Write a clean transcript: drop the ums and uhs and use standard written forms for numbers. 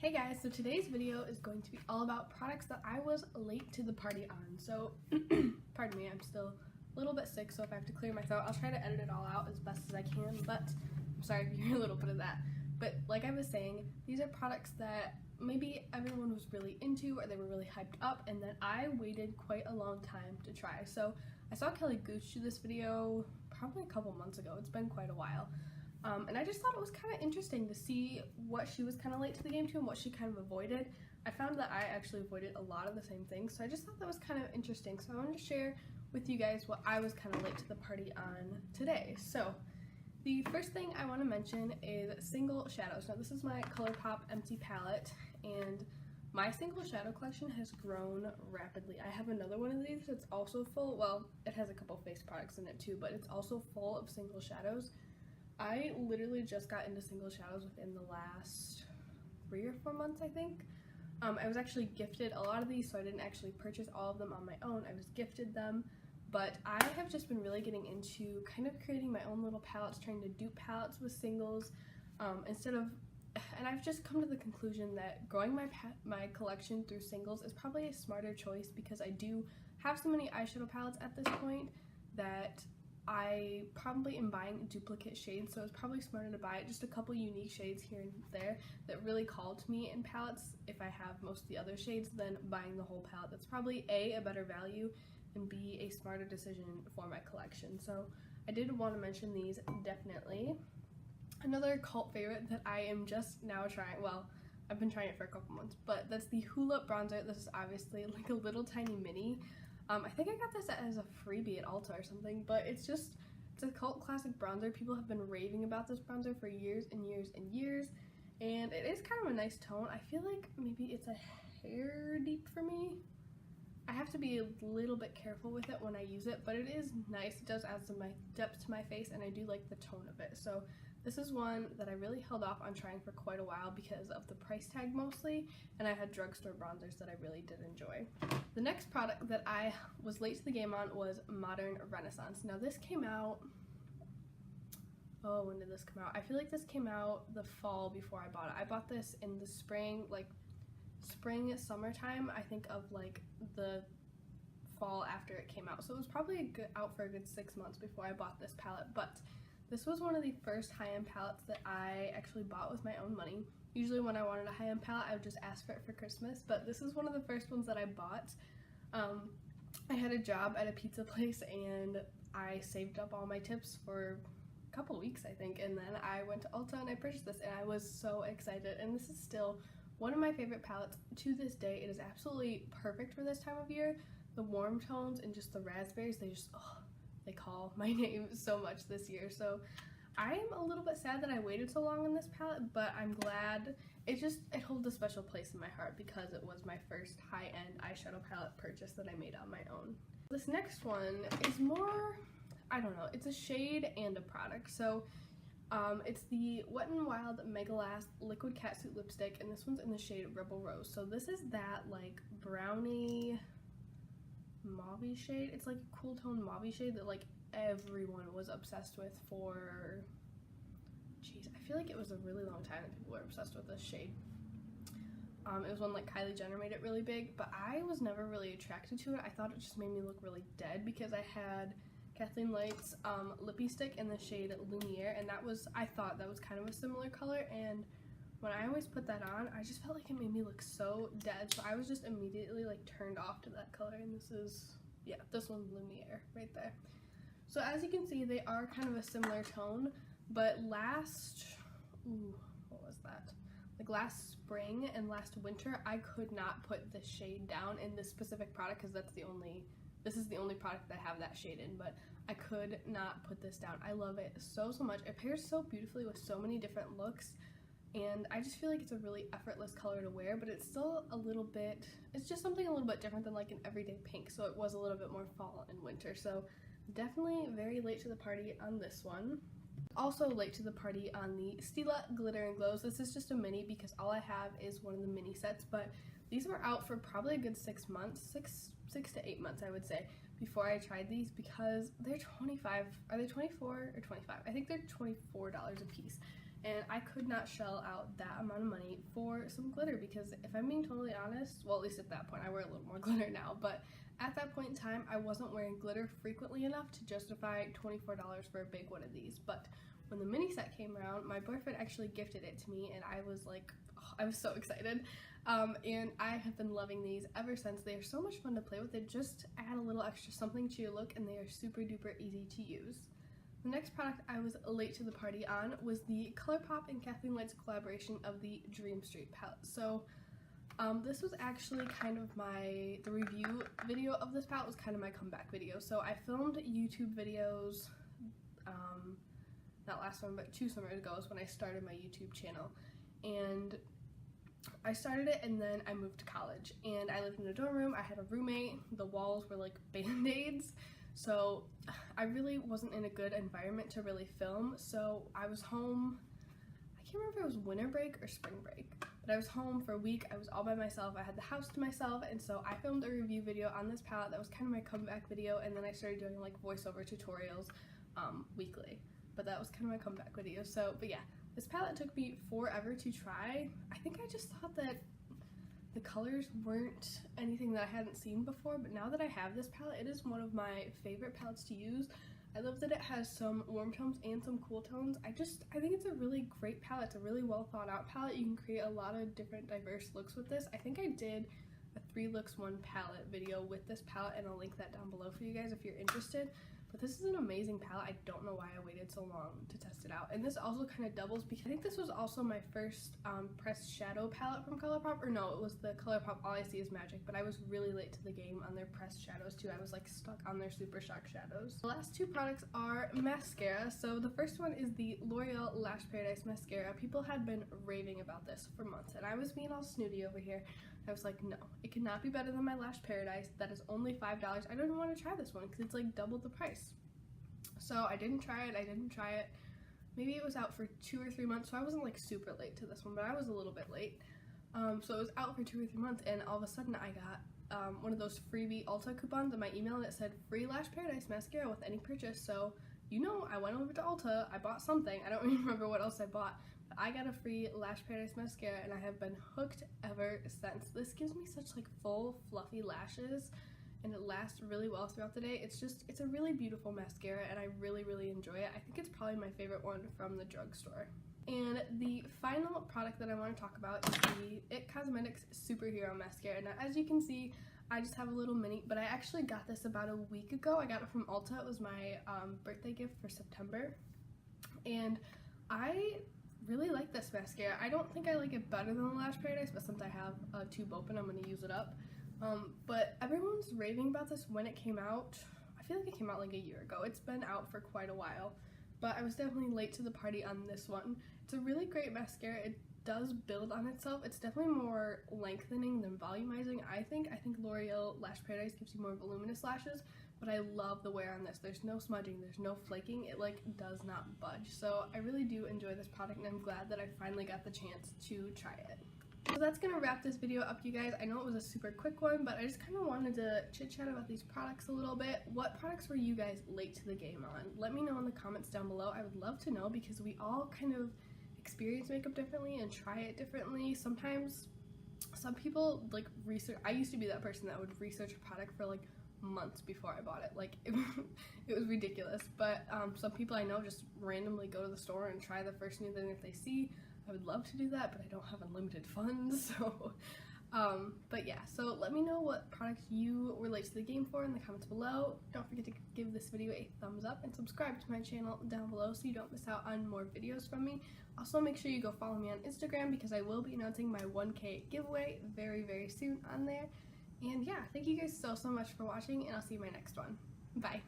Hey guys, so today's video is going to be all about products that I was late to the party on. So, pardon me, I'm still a little bit sick, so if I have to clear my throat, I'll try to edit it all out as best as I can, but I'm sorry if you hear a little bit of that. But like I was saying, these are products that maybe everyone was really into or they were really hyped up, and then I waited quite a long time to try. So I saw Kelly Gooch do this video probably a couple months ago. It's been quite a while. And I just thought it was kind of interesting to see what she was kind of late to the game to and what she kind of avoided. I found that I actually avoided a lot of the same things, so I just thought that was kind of interesting. So I wanted to share with you guys what I was kind of late to the party on today. So the first thing I want to mention is Single Shadows. Now this is my ColourPop empty palette, and my Single Shadow collection has grown rapidly. I have another one of these that's also full, well, it has a couple face products in it too, but it's also full of Single Shadows. I literally just got into Single Shadows within the last 3 or 4 months, I think. I was actually gifted a lot of these, so I didn't actually purchase all of them on my own. I was gifted them, but I have just been really getting into kind of creating my own little palettes, trying to dupe palettes with singles and I've just come to the conclusion that growing my collection through singles is probably a smarter choice, because I do have so many eyeshadow palettes at this point that I probably am buying duplicate shades, so it's probably smarter to buy just a couple unique shades here and there that really call to me in palettes if I have most of the other shades than buying the whole palette. That's probably A, a better value, and B, a smarter decision for my collection. So I did want to mention these, definitely. Another cult favorite that I am just now trying, well, I've been trying it for a couple months, but that's the Hoola bronzer. This is obviously like a little tiny mini. I think I got this as a freebie at Ulta or something, but it's a cult classic bronzer. People have been raving about this bronzer for years and years and years, and it is kind of a nice tone. I feel like maybe it's a hair deep for me. I have to be a little bit careful with it when I use it, but it is nice. It does add some depth to my face, and I do like the tone of it. So this is one that I really held off on trying for quite a while because of the price tag mostly, and I had drugstore bronzers that I really did enjoy. The next product that I was late to the game on was Modern Renaissance. Now this came out, oh, when did this come out? I feel like this came out the fall before I bought it. I bought this in the spring, summertime, I think, of like the fall after it came out. So it was probably out for a good 6 months before I bought this palette, but this was one of the first high-end palettes that I actually bought with my own money. Usually when I wanted a high-end palette, I would just ask for it for Christmas, but this is one of the first ones that I bought. I had a job at a pizza place, and I saved up all my tips for a couple weeks, I think, and then I went to Ulta and I purchased this, and I was so excited. And this is still one of my favorite palettes to this day. It is absolutely perfect for this time of year. The warm tones and just the raspberries, they call my name so much this year. So I'm a little bit sad that I waited so long on this palette, but I'm glad. It holds a special place in my heart because it was my first high-end eyeshadow palette purchase that I made on my own. This next one is more, I don't know, it's a shade and a product. So it's the Wet n Wild Mega Last Liquid Catsuit Lipstick, and this one's in the shade Rebel Rose. So this is that like brownie mauve shade. It's like a cool tone mauve shade that like everyone was obsessed with for, jeez, I feel like it was a really long time that people were obsessed with this shade. It was when like Kylie Jenner made it really big, but I was never really attracted to it. I thought it just made me look really dead because I had Kathleen Light's lippy stick in the shade Lumiere, and I thought that was kind of a similar color, and when I always put that on, I just felt like it made me look so dead, so I was just immediately like turned off to that color. And this is, yeah, this one's Lumiere right there. So as you can see, they are kind of a similar tone, but last spring and last winter, I could not put this shade down in this specific product because this is the only product that I have that shade in, but I could not put this down. I love it so much. It pairs so beautifully with so many different looks, and I just feel like it's a really effortless color to wear, but it's still it's just something a little bit different than like an everyday pink, so it was a little bit more fall and winter. So definitely very late to the party on this one. Also late to the party on the Stila Glitter and Glows. This is just a mini because all I have is one of the mini sets, but these were out for probably a good 6 months, six to 8 months I would say, before I tried these, because they're 25, are they 24 or 25? I think they're $24 a piece. and I could not shell out that amount of money for some glitter because if I'm being totally honest, well, at least at that point, I wear a little more glitter now, but at that point in time, I wasn't wearing glitter frequently enough to justify $24 for a big one of these. But when the mini set came around, my boyfriend actually gifted it to me, and I was like, oh, I was so excited. And I have been loving these ever since. They are so much fun to play with. They just add a little extra something to your look, and they are super duper easy to use. The next product I was late to the party on was the ColourPop and Kathleen Light's collaboration of the Dream Street palette. So this was actually kind of the review video of this palette was kind of my comeback video. So I filmed YouTube videos, not last summer, but 2 summers ago is when I started my YouTube channel. And I started it and then I moved to college and I lived in a dorm room. I had a roommate. The walls were like band-aids. So I really wasn't in a good environment to really film. So I was home, I can't remember if it was winter break or spring break, but I was home for a week. I was all by myself. I had the house to myself, and so I filmed a review video on this palette that was kind of my comeback video, and then I started doing like voiceover tutorials weekly. But that was kind of my comeback video. So, but yeah, this palette took me forever to try. I think I just thought that the colors weren't anything that I hadn't seen before, but now that I have this palette, it is one of my favorite palettes to use. I love that it has some warm tones and some cool tones. I think it's a really great palette. It's a really well thought out palette. You can create a lot of different diverse looks with this. I think I did a 3 looks 1 palette video with this palette, and I'll link that down below for you guys if you're interested. But this is an amazing palette. I don't know why I waited so long to test it out. And this also kind of doubles because I think this was also my first pressed shadow palette from ColourPop. Or no, it was the ColourPop All I See Is Magic. But I was really late to the game on their pressed shadows too. I was like stuck on their Super Shock shadows. The last 2 products are mascara. So the first one is the L'Oreal Lash Paradise Mascara. People had been raving about this for months. And I was being all snooty over here. I was like, no, it cannot be better than my Lash Paradise. That is only $5. I don't even want to try this one because it's like double the price. So I didn't try it. Maybe it was out for 2 or 3 months, so I wasn't like super late to this one, but I was a little bit late. So it was out for 2 or 3 months, and all of a sudden I got one of those freebie Ulta coupons in my email that said free Lash Paradise mascara with any purchase. So, you know, I went over to Ulta, I bought something, I don't even remember what else I bought, but I got a free Lash Paradise mascara, and I have been hooked ever since. This gives me such like full fluffy lashes, and it lasts really well throughout the day. It's a really beautiful mascara, and I really, really enjoy it. I think it's probably my favorite one from the drugstore. And the final product that I want to talk about is the IT Cosmetics Superhero Mascara. Now, as you can see, I just have a little mini, but I actually got this about a week ago. I got it from Ulta. It was my birthday gift for September, and I really like this mascara. I don't think I like it better than the Lash Paradise, but since I have a tube open, I'm going to use it up. But everyone's raving about this when it came out. I feel like it came out like a year ago. It's been out for quite a while, but I was definitely late to the party on this one. It's a really great mascara. It does build on itself. It's definitely more lengthening than volumizing, I think. I think L'Oreal Lash Paradise gives you more voluminous lashes, but I love the wear on this. There's no smudging, there's no flaking. It like does not budge. So I really do enjoy this product, and I'm glad that I finally got the chance to try it. So that's going to wrap this video up, you guys. I know it was a super quick one, but I just kind of wanted to chit-chat about these products a little bit. What products were you guys late to the game on? Let me know in the comments down below. I would love to know because we all kind of experience makeup differently and try it differently. Sometimes some people like research. I used to be that person that would research a product for like months before I bought it. Like it was ridiculous. But some people I know just randomly go to the store and try the first new thing that they see. I would love to do that, but I don't have unlimited funds, so but yeah, so let me know what products you were late to the game for in the comments below. Don't forget to give this video a thumbs up and subscribe to my channel down below so you don't miss out on more videos from me. Also, make sure you go follow me on Instagram because I will be announcing my 1K giveaway very, very soon on there. And yeah, thank you guys so much for watching, and I'll see you in my next one. Bye.